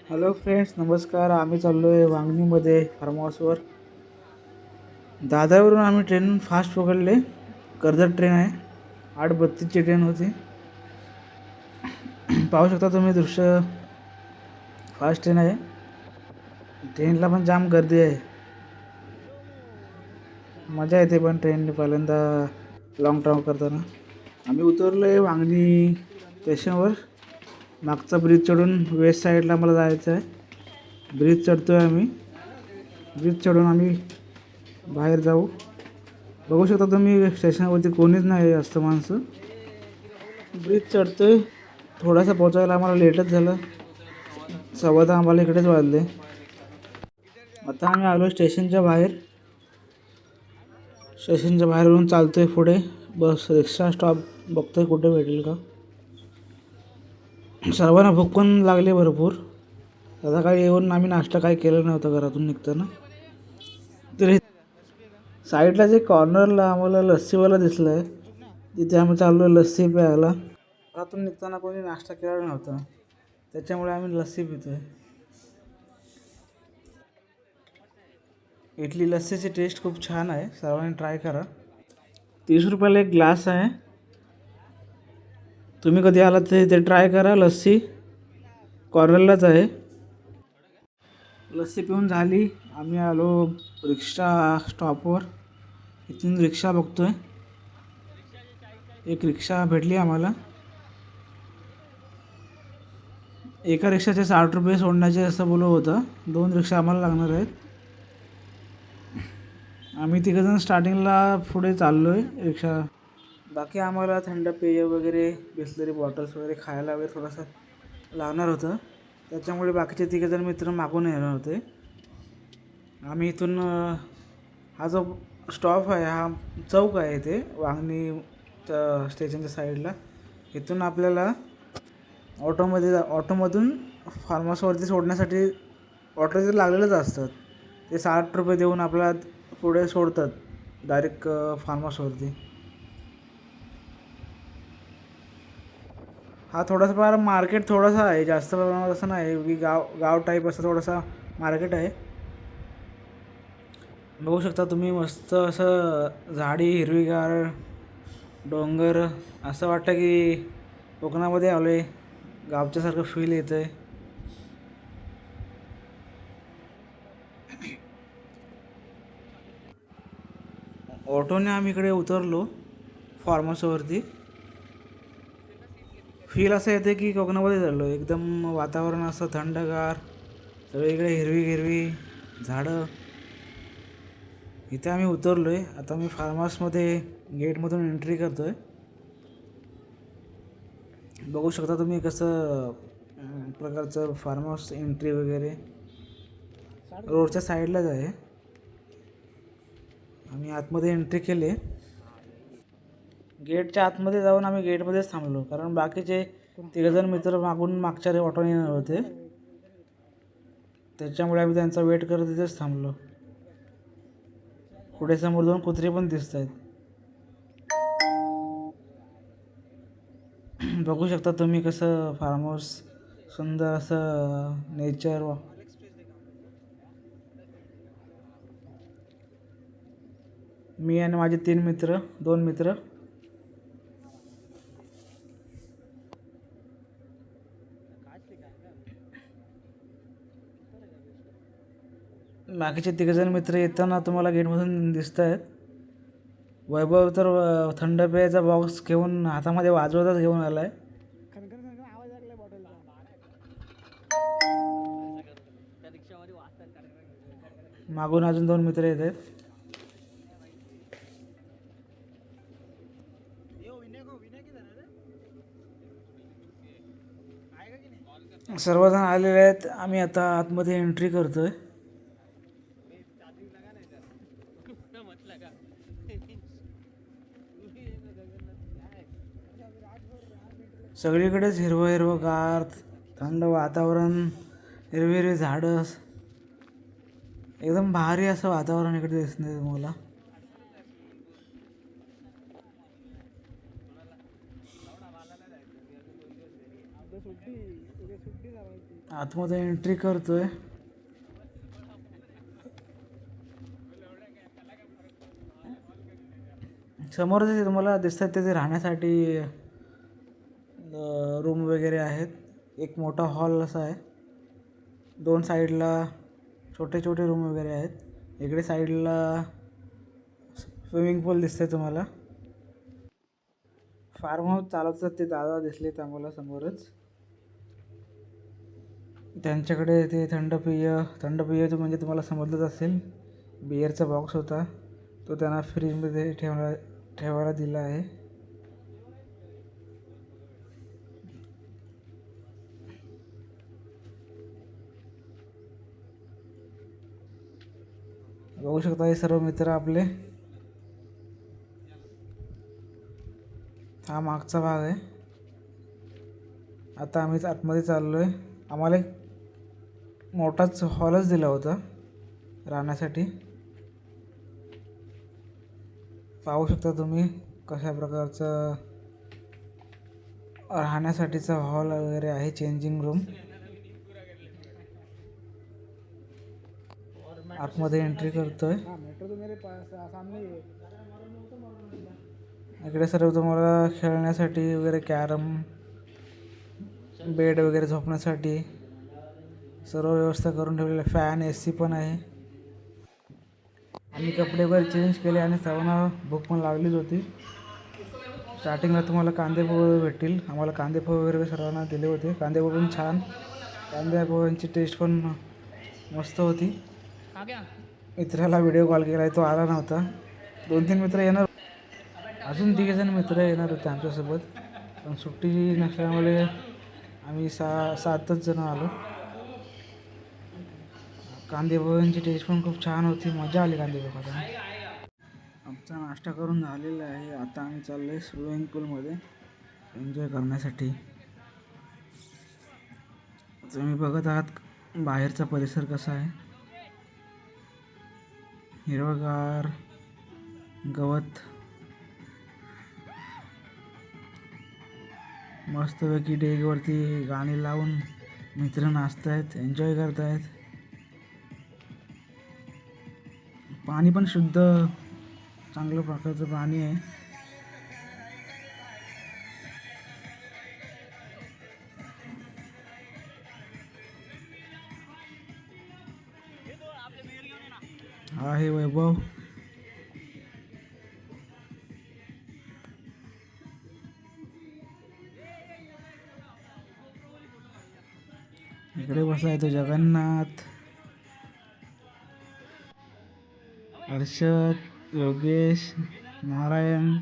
Hello friends, नमस्कार. आम्ही चाललो आहे वांगणीमध्ये फार्म हाऊसवर. दादरवरून आम्ही ट्रेन फास्ट पकडले. कर्जत ट्रेन आहे, 8:32ची ट्रेन होती. पाहू शकता तुम्ही दृश्य. फास्ट ट्रेन आहे. ट्रेनला पण जाम गर्दी आहे. मजा येते पण ट्रेनने पहिल्यांदा लॉंग ट्रॅव्हल करताना. आम्ही उतरलो आहे वांगणी स्टेशनवर. मागचा ब्रिज चढून वेस्ट साईडला मला जायचं आहे. ब्रिज चढतो आहे आम्ही. ब्रिज चढून आम्ही बाहेर जाऊ. बघू शकता तुम्ही स्टेशनवरती कोणीच नाही जास्त माणसं. ब्रिज चढतोय. थोडासा पोचायला आम्हाला लेटच झालं. 10:15 आम्हाला इकडेच वाजले. आता आम्ही आलो स्टेशनच्या बाहेर. स्टेशनच्या बाहेरून चालतोय पुढे. बस रिक्षा स्टॉप बघतोय कुठे भेटेल का. सर्वांना भूक पण लागली भरपूर. आता काही येऊन आम्ही नाश्ता काही केलं नव्हतं घरातून निघताना. तरी साईडला जे कॉर्नरला आम्हाला लस्सीवाला दिसलं आहे, तिथे आम्ही चाललो आहे लस्सी प्यायला. घरातून निघताना कोणी नाश्ता केला नव्हता, त्याच्यामुळे आम्ही लस्सी पितोय. इथली लस्सीची टेस्ट खूप छान आहे, सर्वांनी ट्राय करा. 30 रुपयाला एक ग्लास आहे. तुम्ही कधी आलात तर ते ट्राय करा. लस्सी कॉर्नरलाच आहे. लस्सी पिऊन झाली. आम्ही आलो रिक्षा स्टॉपवर. इथून रिक्षा बघतोय. एक रिक्षा भेटली आम्हाला. एका रिक्षाचे 60 रुपये सोडण्याचे असं बोलत होतं. 2 रिक्षा आम्हाला लागणार आहेत. आम्ही तिघंजण स्टार्टिंगला पुढे चाललो आहे रिक्षा. बाकी आम्हाला थंड पेय वगैरे, बिस्लरी बॉटल्स वगैरे खायला वगैरे थोडंसं लागणार होतं. त्याच्यामुळे बाकीचे तिघंजण मित्र मागून येणार होते. आम्ही इथून हा जो स्टॉप आहे, हा चौक आहे इथे वांगणी स्टेशनच्या साईडला. इथून आपल्याला ऑटोमधून फार्म हाऊसवरती सोडण्यासाठी ऑटो तिथे लागलेलंच असतात. ते 60 रुपये देऊन आपल्याला पुढे सोडतात डायरेक्ट फार्म हाऊसवरती. हा थोडासा फार मार्केट थोडासा आहे, जास्त प्रमाणात असं नाही की गाव गाव टाईप असं थोडासा मार्केट आहे. बघू शकता तुम्ही मस्त असं झाडी, हिरवीगार डोंगर. असं वाटतं की कोकणामध्ये आलो आहे, गावच्यासारखं फील येतं आहे. ऑटोने आम्ही इकडे उतरलो फार्म हाऊसवरती. फील असं येतं की कोकणामध्ये चाललो. एकदम वातावरण असं थंडगार, सगळीकडे हिरवी हिरवी झाडं. इथे आम्ही उतरलो आहे. आता मी फार्म हाऊसमध्ये गेटमधून एंट्री करतो आहे. बघू शकता तुम्ही कसं प्रकारचं फार्म हाऊस एंट्री वगैरे रोडच्या साईडलाच आहे. आम्ही आतमध्ये एंट्री केले. गेटच्या आतमध्ये जाऊन आम्ही गेटमध्येच थांबलो, कारण बाकीचे तिघंजण मित्र मागून मागच्या ऑटोने येणार होते. त्याच्यामुळे आम्ही त्यांचा वेट करत तिथेच थांबलो. पुढे समोर 2 कुत्रे पण दिसत आहेत. बघू शकता तुम्ही कसं फार्म हाऊस, सुंदर असं नेचर. मी आणि माझे 2 मित्र. बाकीचे तिघंजण मित्र येताना तुम्हाला गेटमधून दिसत आहेत. वैभव तर थंड पेयाचा बॉक्स घेऊन हातामध्ये वाजवतच घेऊन आला आहे. मागून अजून 2 मित्र येत आहेत. सर्वजण आलेले आहेत. आम्ही आता आतमध्ये एंट्री करतोय. सगळीकडेच हिरवं हिरवंगार, थंड वातावरण, हिरवी हिरवी झाडं. एकदम भारी असं वातावरण इकडे दिसतंय तुम्हाला. आतमध्ये एंट्री करतोय. समोर जे तुम्हाला दिसतात ते राहण्यासाठी रूम वगैरे आहेत. एक मोठा हॉल असा आहे. 2 साईडला छोटे छोटे रूम वगैरे आहेत. इकडे साईडला स्विमिंग पूल दिसतंय तुम्हाला. फार्म हाऊस चालवतात ते दादा दिसलेत आम्हाला समोरच. त्यांच्याकडे ते थंड पेय म्हणजे तुम्हाला समजलंच असेल, बिअरचा बॉक्स होता तो त्यांना फ्रीजमध्ये ठेवायला दिला आहे. बघू शकता हे सर्व मित्र आपले. हा मागचा भाग आहे. आता आम्ही आतमध्ये चाललो आहे. आम्हाला एक मोठाच हॉलच दिला होता राहण्यासाठी. पाहू शकता तुम्ही कशा प्रकारचं राहण्यासाठीचा हॉल वगैरे आहे. Changing room. आतमध्ये एंट्री करतोय. इकडे सर्व तुम्हाला खेळण्यासाठी वगैरे कॅरम, बेड वगैरे झोपण्यासाठी सर्व व्यवस्था करून ठेवलेली. फॅन, AC पण आहे. आम्ही कपडे वगैरे चेंज केले आणि सर्वांना भूक पण लागलीच होती. स्टार्टिंगला तुम्हाला कांदे पोहे भेटतील. आम्हाला कांदे पोहे वगैरे सर्वांना दिले होते. कांदे पोहे पण छान. कांदे पोह्यांची टेस्ट पण मस्त होती. मित्राला व्हिडिओ कॉल केला, तो आला नव्हता. 2-3 मित्र येणार, अजून 3 मित्र येणार होते आमच्यासोबत, पण सुट्टी नसल्यामुळे आम्ही 7च जण आलो. कांदे पोह्यांची टेस्ट पण खूप छान होती. मजा आली कांदे पोहे खाताना. आमचा नाश्ता करून झालेला आहे. आता आम्ही चाललो आहे स्विमिंग पूलमध्ये एन्जॉय करण्यासाठी. तुम्ही बघत आहात बाहेरचा परिसर कसा आहे. हिरवगार गवत, मस्तपैकी डेकवरती गाणी लावून मित्र नाचतायत, एन्जॉय करतायत. पाणी पण शुद्ध चांगल्या प्रकारचं पाणी आहे. हा आहे वैभव. इकडे बसलाय तो जगन्नाथ, हर्षद, योगेश, नारायण.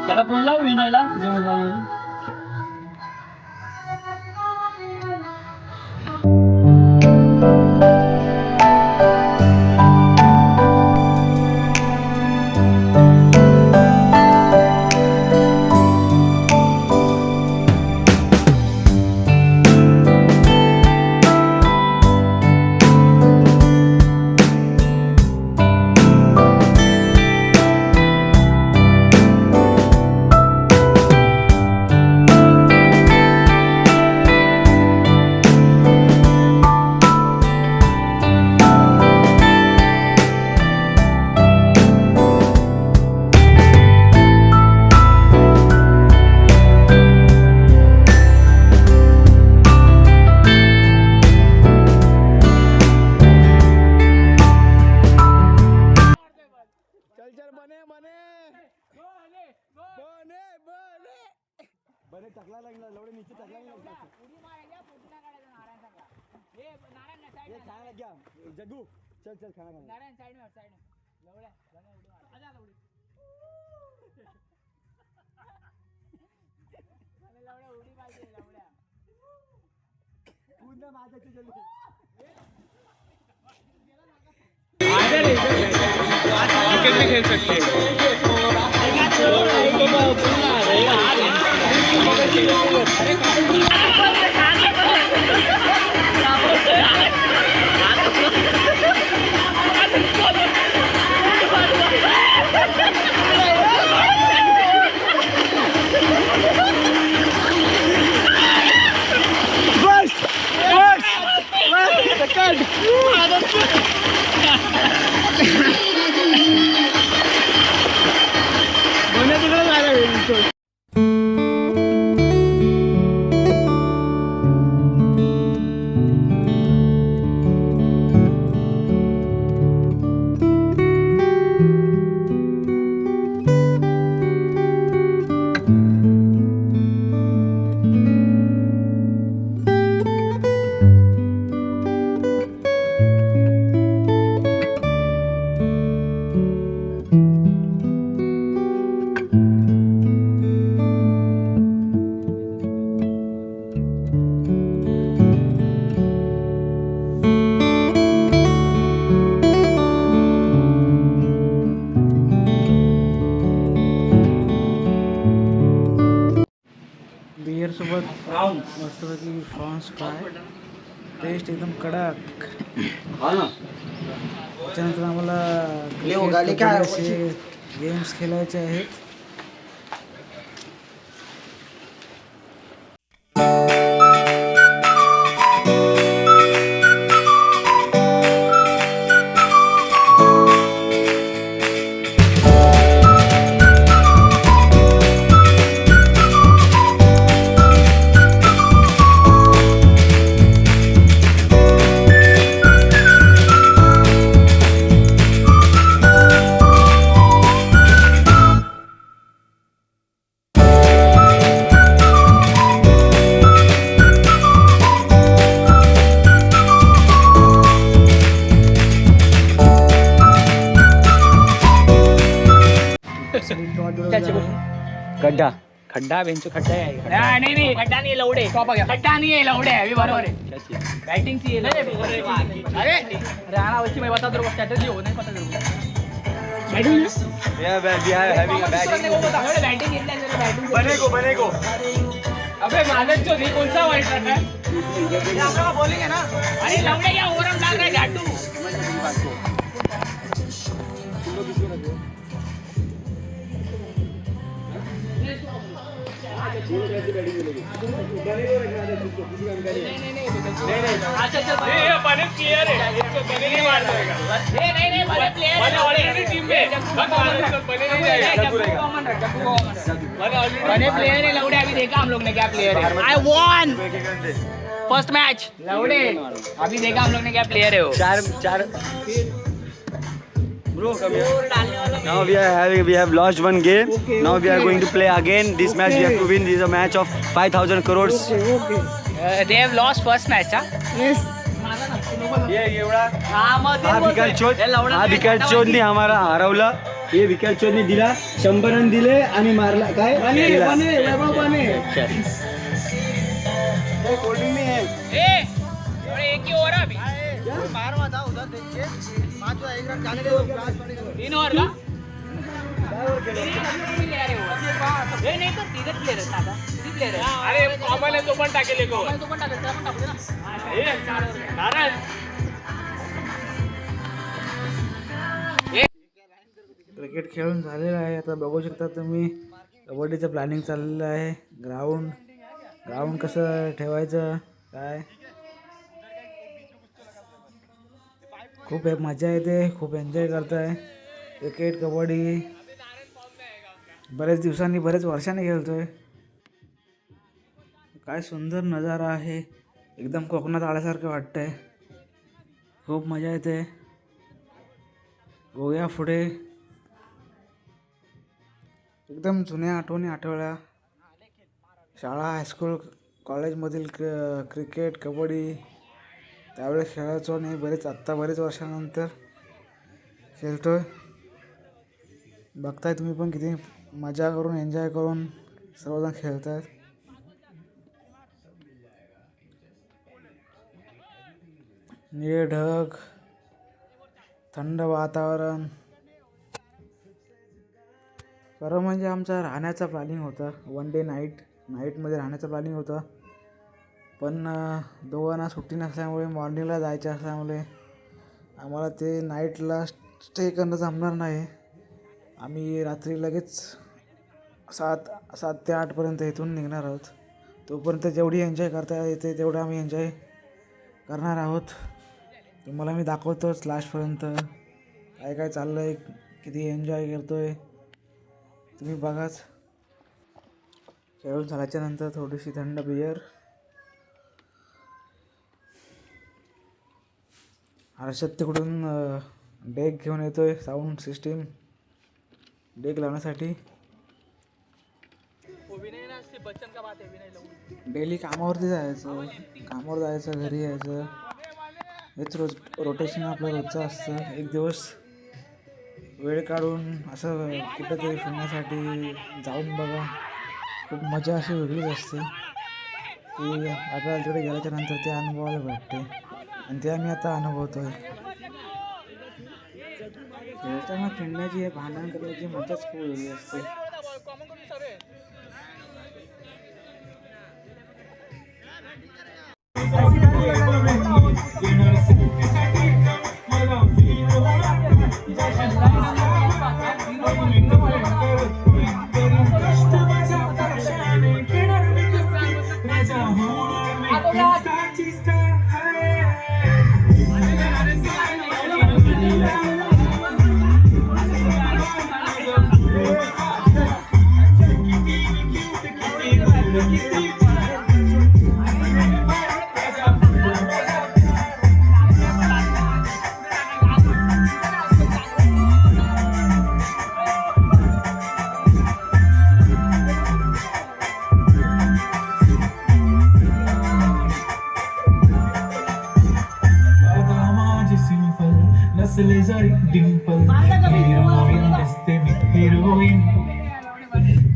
त्याला फोन लाव विनायला जेवण झालं. जग्गू चल चल खाना खाना नारायण साइड में लवड्या आजा लवडी मला लवड्या उडी पाहिजे लवड्या पुन्हा माझ्याची जल्दी क्रिकेट भी खेल सकते हैं बियर सोबत मस्तपैकी फ्रॉन्स फ्राय टेस्ट एकदम कडक. त्याच्यानंतर आम्हाला क्रिकेट असे गेम्स खेळायचे आहेत. गड्ढा खड्डा बेंचो खड्डा आहे नाही खड्डा नाही लवडे खड्डा नाही लवडे अभी बरोबर है बैटिंग ची अरे राणा वच्ची मैं बता दो स्ट्रैटेजी हो नहीं पता तेरे batting Yeah, we are having a batting. बनेगो. अबे मानस जो नहीं कौन सा वाइट रखा है ये अपना बॉलिंग है ना अरे लवडे क्या ओवरऑल डाल रहा है घाटू अच्छा चल ये बने प्लेयर है इसको बने नहीं मार देगा नहीं बने प्लेयर है ऑलरेडी टीम में बने नहीं जाएगा बने प्लेयर है लवड़े अभी देखा हम लोग ने क्या प्लेयर है आई वॉन फर्स्ट मैच लवड़े अभी देखा हम लोग ने क्या प्लेयर है वो चार Bro, come here. Now we have lost one game. Okay, now we are going to play again. This match we have to win. This is a match of 5,000 crores. they have lost first match yes ये एवढा हा wicket चोदनी आम्हाला हरवला. हे wicket चोदनी दिला 100 run दिले आणि मारला काय कोल्डिंग में है एक ही ओवर अभी मारवा था उधर देखिए 5 1 रन जाने दो 3 ओवर का नहीं तो तीन प्लेयर है दादा तीन प्लेयर है अरे कॉमन है तो पण टाकेल एक ओवर तो पण टाकेल त्याला पण टाकू दे ना ए 4 ओवर नारायण क्रिकेट खेळून झालेलं आहे. आता बघू शकता तुम्ही कबड्डीचं प्लॅनिंग चाललेलं आहे. ग्राउंड कसं ठेवायचं काय खूप मजा येते. खूप एन्जॉय करताय क्रिकेट कबड्डी बरेच दिवसांनी बरेच वर्षांनी खेळतोय. काय सुंदर नजारा आहे. एकदम कोकणात आल्यासारखं वाटतंय. खूप मजा येते. बघूया पुढे एकदम जुन्या आठवणी आठवल्या. शाळा हायस्कूल कॉलेजमधील क्रिकेट कबड्डी त्यावेळेस खेळायचो नाही, आत्ता बरेच वर्षानंतर खेळतोय. बघताय तुम्ही पण किती मजा करून एन्जॉय करून सर्वजण खेळतात. निळे ढग, थंड वातावरण. खरं म्हणजे आमचा राहण्याचा प्लॅनिंग होता, 1 डे नाईटमध्ये राहण्याचा प्लॅनिंग होता. पण दोघांना सुट्टी नसल्यामुळे, मॉर्निंगला जायचं असल्यामुळे आम्हाला ते नाईटला स्टे करणं जमणार नाही. आम्ही रात्री लगेच 7 ते 8पर्यंत इथून निघणार आहोत. तोपर्यंत जेवढी एन्जॉय करता येते तेवढं आम्ही एन्जॉय करणार आहोत. तुम्हाला मी दाखवतोच लास्टपर्यंत काय काय चाललं आहे, किती एन्जॉय करतो आहे तुम्ही बघाच. खेळून झाल्याच्या नंतर थोडीशी थंड बियर. हर्षद तिकडून डेक घेऊन येतोय, साऊंड सिस्टीम डेक लावण्यासाठी. डेली कामावरती जायचं, घरी यायचं, हेच रोटेशन आपलं रोजचं असतं. एक दिवस वेळ काढून असं कुठंतरी फिरण्यासाठी जाऊन बघा, खूप मजा अशी वेगळीच असते. ती आपल्याला तिकडे गेल्याच्या नंतर ते अनुभवायला भेटते आणि ते आम्ही आता अनुभवतोय. खेळताना खेळण्याची, भांडण करण्याची मजाच खूप वेगळी असते. डिंपल हिरोईन दिसते मी हिरोईन.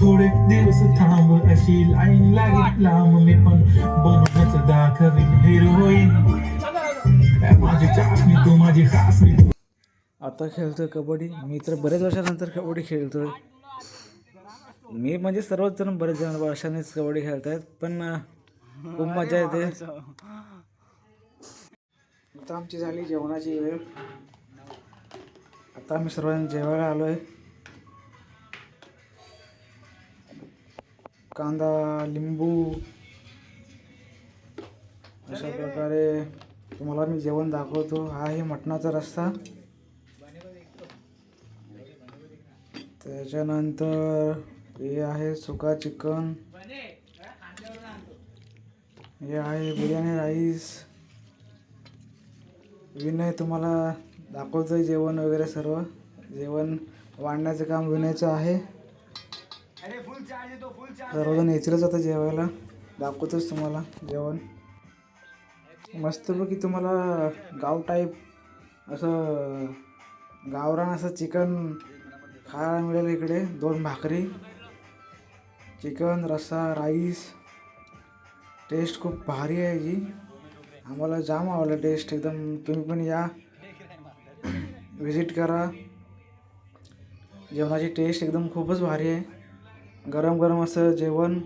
थोडे दिवस थांब अशी लाईन लागेल लांब, मी पण बनवूनच दाखवीन हिरोईन. माझी चाचणी तू माझी खासणी. आता खेळतोय कबड्डी. मी तर बरेच वर्षानंतर कबड्डी खेळतोय. मी म्हणजे सर्वच जण बरेच जण वर्षांनीच कबड्डी खेळत आहेत, पण खूप मजा येते. आता आमची झाली जेवणाची वेळ. आता आम्ही सर्वांनी जेवायला आलो आहे. कांदा, लिंबू अशा प्रकारे तुम्हाला मी जेवण दाखवतो. हा आहे मटणाचा रस्सा. त्याच्यानंतर हे आहे सुका चिकन. हे आहे बिर्याणी राईस. विनय तुम्हाला दाखवतोय जेवण वगैरे सर्व. जेवण वाढण्याचं काम विनयचं आहे. सर्वजण येतीलच आता जेवायला. दाखवतोच तुम्हाला जेवण. मस्तपैकी तुम्हाला गाव टाईप असं गावरान असं चिकन खायला मिळेल इकडे. 2 भाकरी, चिकन, रस्सा, राईस. टेस्ट खूप भारी आहे जी. आम्हाला जाम आवडलं टेस्ट एकदम. तुम्ही पण या, विजिट करा. जेवणाची टेस्ट एकदम खूपच भारी आहे. गरम गरम असं जेवण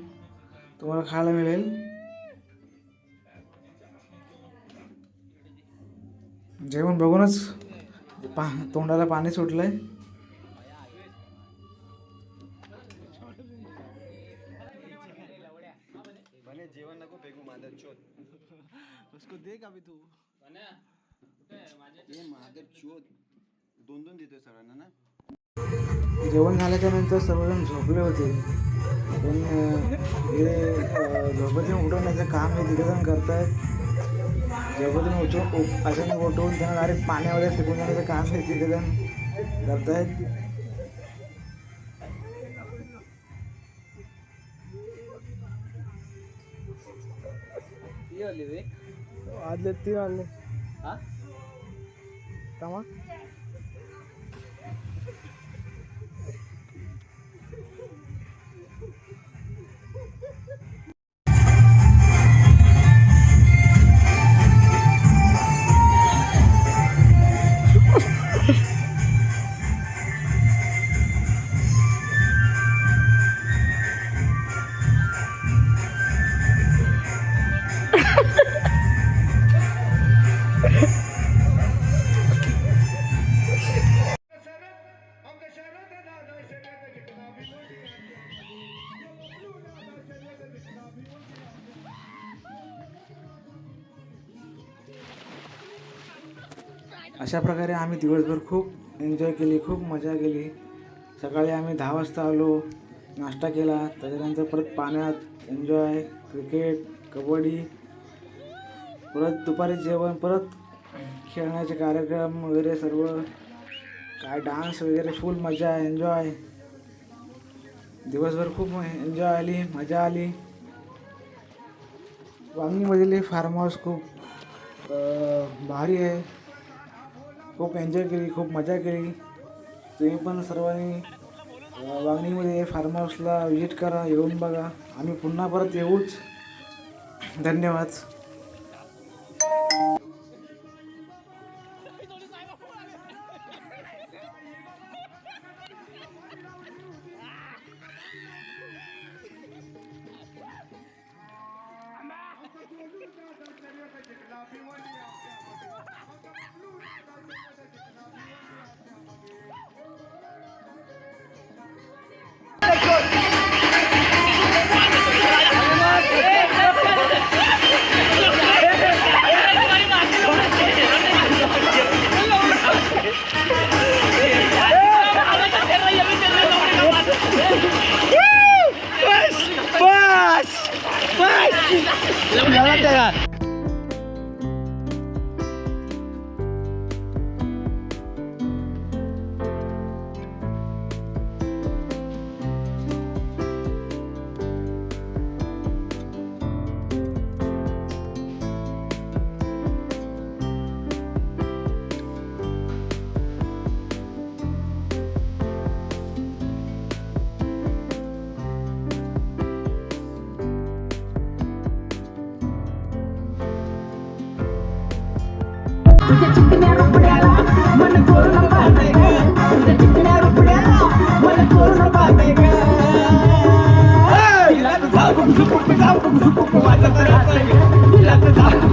तुम्हाला खायला मिळेल. जेवण बघूनच तोंडाला पाणी सुटलंय. जेवण नको फेकू माझा चोत. उसको देख अभी तू. ये माझा चोत 2-2 देतोय सरांना ना. जेवण झाल्याच्या नंतर सर्वजण झोपले होते, पण हे झोपेतून उठवण्याचं काम हे तिघजण करतायत. झोपेतून अचानक उठवून त्यांना डायरेक्ट पाण्यामध्ये फेकून देण्याचं काम हे तिघजण करतायत. ती आली रे. वाजले 3 वाजले. थांबा. अशा प्रकारे आम्ही दिवसभर खूप एन्जॉय केली, खूप मजा केली. सकाळी आम्ही 10 वाजता आलो, नाश्ता केला, त्याच्यानंतर परत पाण्यात एन्जॉय, क्रिकेट, कबड्डी, परत दुपारी जेवण, परत खेळण्याचे कार्यक्रम वगैरे सर्व काय डान्स वगैरे, फुल मजा, एन्जॉय. दिवसभर खूप एन्जॉय आली, मजा आली. वांगीमधील फार्म हाऊस खूप भारी आहे. खूप एन्जॉय केली, खूप मजा केली. तुम्ही पण सर्वांनी वांगणीमध्ये फार्म हाऊसला व्हिजिट करा, येऊन बघा. आम्ही पुन्हा परत येऊच. धन्यवाद. तुझ्या चिकन्या रुपड्याला मन कोरोना पाहते ग. तुझ्या चिकन्या रुपड्याला मन कोरोना पाहते ग. तिला तर जाऊ, वाजत राहते ग. तिला तर जाऊ